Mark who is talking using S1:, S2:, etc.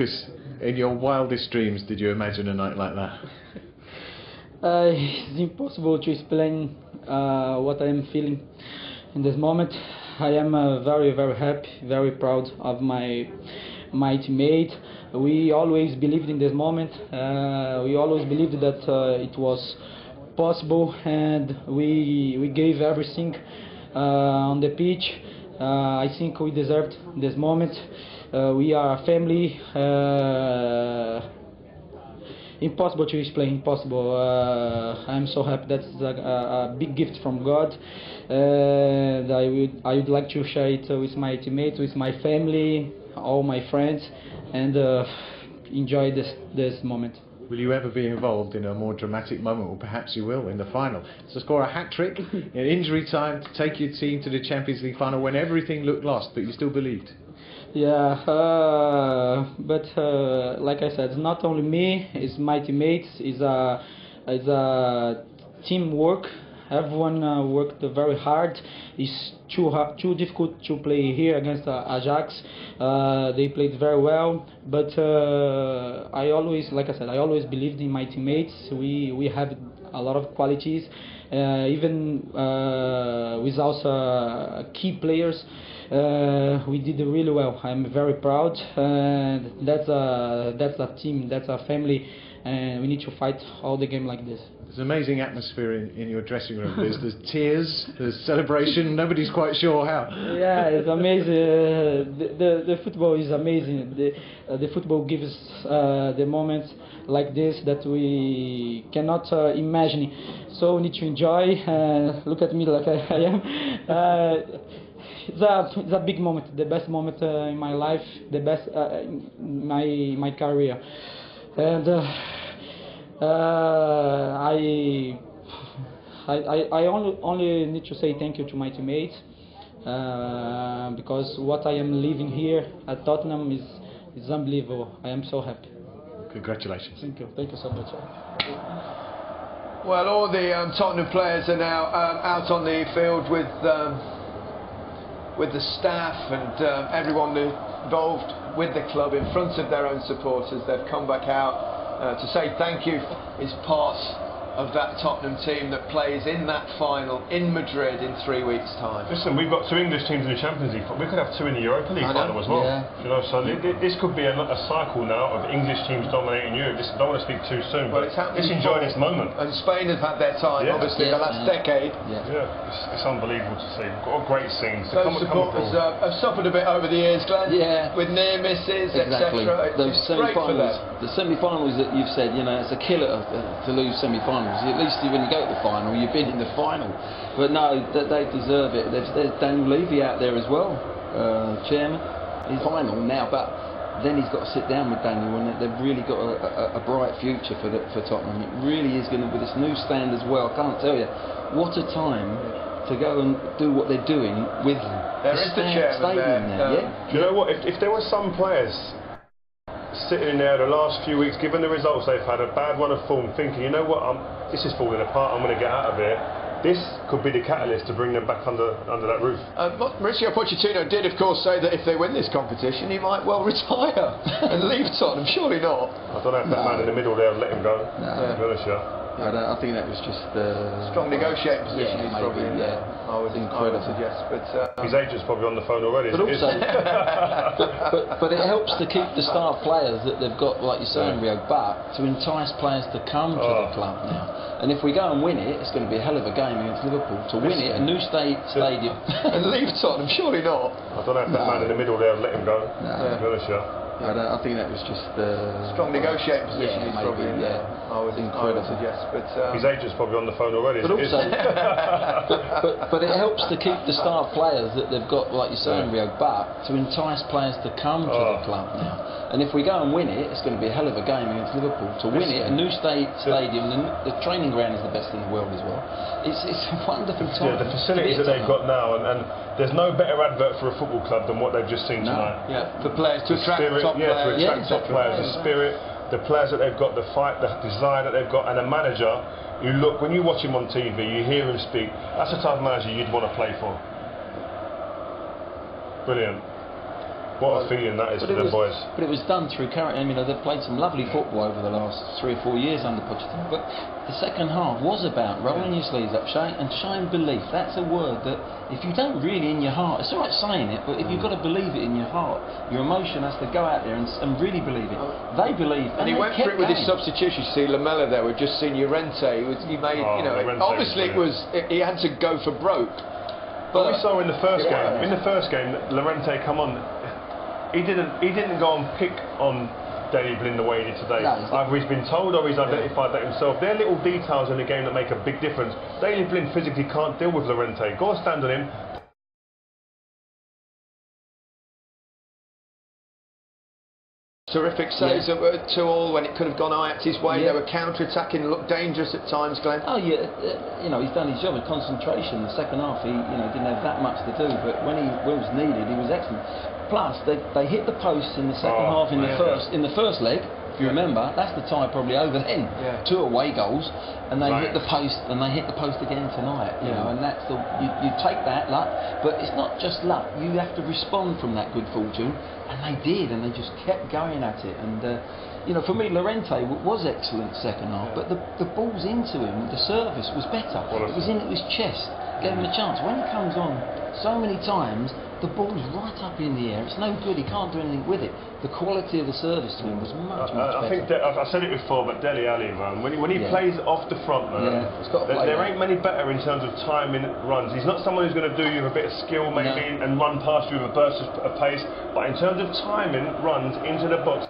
S1: Because in your wildest dreams, did you imagine a night like that?
S2: It's impossible to explain what I am feeling in this moment. I am very, very happy, very proud of my teammate. We always believed in this moment. We always believed that it was possible, and we gave everything on the pitch. I think we deserved this moment. We are a family. Impossible to explain, impossible. I'm so happy. That's a big gift from God, and I would like to share it with my teammates, with my family, all my friends, and enjoy this moment.
S1: Will you ever be involved in a more dramatic moment, or perhaps you will in the final, to score a hat-trick in injury time, to take your team to the Champions League final when everything looked lost, but you still believed?
S2: Yeah, but like I said, it's not only me, it's my teammates, it's a teamwork. Everyone worked very hard. It's too difficult to play here against Ajax. They played very well, but I always, like I said, I always believed in my teammates. We have a lot of qualities, even without key players. We did really well. I'm very proud, and that's a team, that's a family, and we need to fight all the game like this.
S1: There's an amazing atmosphere in your dressing room. There's tears, there's celebration. Nobody's quite sure how.
S2: Yeah, it's amazing. The football is amazing. The football gives the moments like this that we cannot imagine. So we need to enjoy. Look at me like I am. It's a big moment, the best moment in my life, the best in my career, and I only need to say thank you to my teammates, because what I am living here at Tottenham is unbelievable. I am so happy.
S1: Congratulations.
S2: Thank you so much.
S3: Well, all the Tottenham players are now out on the field with the staff and everyone involved with the club in front of their own supporters. They've come back out to say thank you. Is part of that Tottenham team that plays in that final in Madrid in 3 weeks' time.
S4: Listen, we've got 2 English teams in the Champions League. We could have 2 in the Europa League final as well.
S2: Yeah.
S4: You know, so this could be a cycle now of English teams dominating Europe. I don't want to speak too soon,
S3: Well,
S4: but
S3: it's happening
S4: let's enjoy
S3: before.
S4: this moment.
S3: And Spain have had their time, obviously, the last decade.
S4: Yeah, it's unbelievable to see. We've got great scenes. So
S3: Those supporters have suffered a bit over the years, Glenn.
S5: Yeah.
S3: With near misses,
S5: Exactly.
S3: etc.
S5: Those
S3: It's great for them.
S5: the semi-finals that you've said, you know, it's a killer to lose semi-finals. At least when you go to the final, you've been in the final. But no, they deserve it. There's Daniel Levy out there as well, chairman. He's final now, but then he's got to sit down with Daniel, and they've really got a bright future for Tottenham. It really is going to, with this new stand as well. I can't tell you what a time to go and do what they're doing with
S3: There is the chairman
S5: stadium
S3: there.
S5: Yeah.
S4: Do you know what? If there were some players sitting in there the last few weeks, given the results they've had, a bad run of form, thinking, you know what, this is falling apart, I'm going to get out of here. This could be the catalyst to bring them back under that roof.
S3: Mauricio Pochettino did, of course, say that if they win this competition, he might well retire and leave Tottenham. Surely not.
S4: I don't know if that man in the middle there will let him go. To be honest,
S5: I think that was just
S3: strong negotiating position.
S5: Yeah,
S3: he's probably
S5: maybe,
S3: I would suggest. But
S4: his agent's probably on the phone already.
S5: But also, but it helps to keep the star players that they've got, like you're saying, Rio, but to entice players to come to the club now. And if we go and win it, it's going to be a hell of a game against Liverpool. To win it, a new stadium.
S3: And leave Tottenham, surely not.
S4: I don't know if that man in the middle there will let him go. To be honest,
S5: I think that was just
S3: strong negotiating position.
S5: Yeah,
S3: he's probably I would suggest. But
S4: his agent's probably on the phone already.
S5: But also, but it helps to keep the star players that they've got, like you're saying, Rio, but to entice players to come to the club now. And if we go and win it, it's going to be a hell of a game against Liverpool. To win it, a new stadium, the training ground is the best in the world as well. It's a wonderful time.
S4: Yeah, the facilities that they've got now, and there's no better advert for a football club than what they've just seen tonight.
S3: Yeah, for players to attract top players.
S4: To attract top players, the spirit, the players that they've got, the fight, the desire that they've got, and a manager. You look, when you watch him on TV, you hear him speak. That's the type of manager you'd want to play for. Brilliant. What a feeling that is for the boys.
S5: But it was done through character. I mean, they've played some lovely football over the last 3 or 4 years under Pochettino. But the second half was about rolling your sleeves up, showing belief. That's a word that, if you don't really in your heart, it's all right saying it, but if you've got to believe it in your heart, your emotion has to go out there and really believe it. They believe,
S3: and he went for it with his substitution. You see Lamela there. We've just seen Llorente. He made, obviously he had to go for broke.
S4: But we saw in the first game. In the first game, Llorente come on. He didn't go and pick on Daley Blind the way he did today.
S5: No,
S4: Either he's been told or he's identified that himself. They're little details in the game that make a big difference. Daley Blind physically can't deal with Llorente. Go and stand on him.
S3: Terrific saves to all when it could have gone Ajax's way. They were counter-attacking, looked dangerous at times, Glenn.
S5: Oh yeah, he's done his job with concentration. The second half, he didn't have that much to do, but when it was needed, he was excellent. Plus, they hit the post in the second half in the first leg. If you remember, that's the tie probably over then. 2 away goals, and they hit the post, and they hit the post again tonight. You know, and that's you take that luck, but it's not just luck. You have to respond from that good fortune, and they did, and they just kept going at it. And for me, Llorente was excellent second half, but the balls into him, the service was better. It was in his chest, gave him a chance. When he comes on so many times, the ball's right up in the air. It's no good. He can't do anything with it. The quality of the service to him was much better.
S4: I think I said it before, but Dele Alli, man, when he plays off the front, man, there ain't many better in terms of timing runs. He's not someone who's going to do you with a bit of skill maybe and run past you with a burst of pace, but in terms of timing runs into the box.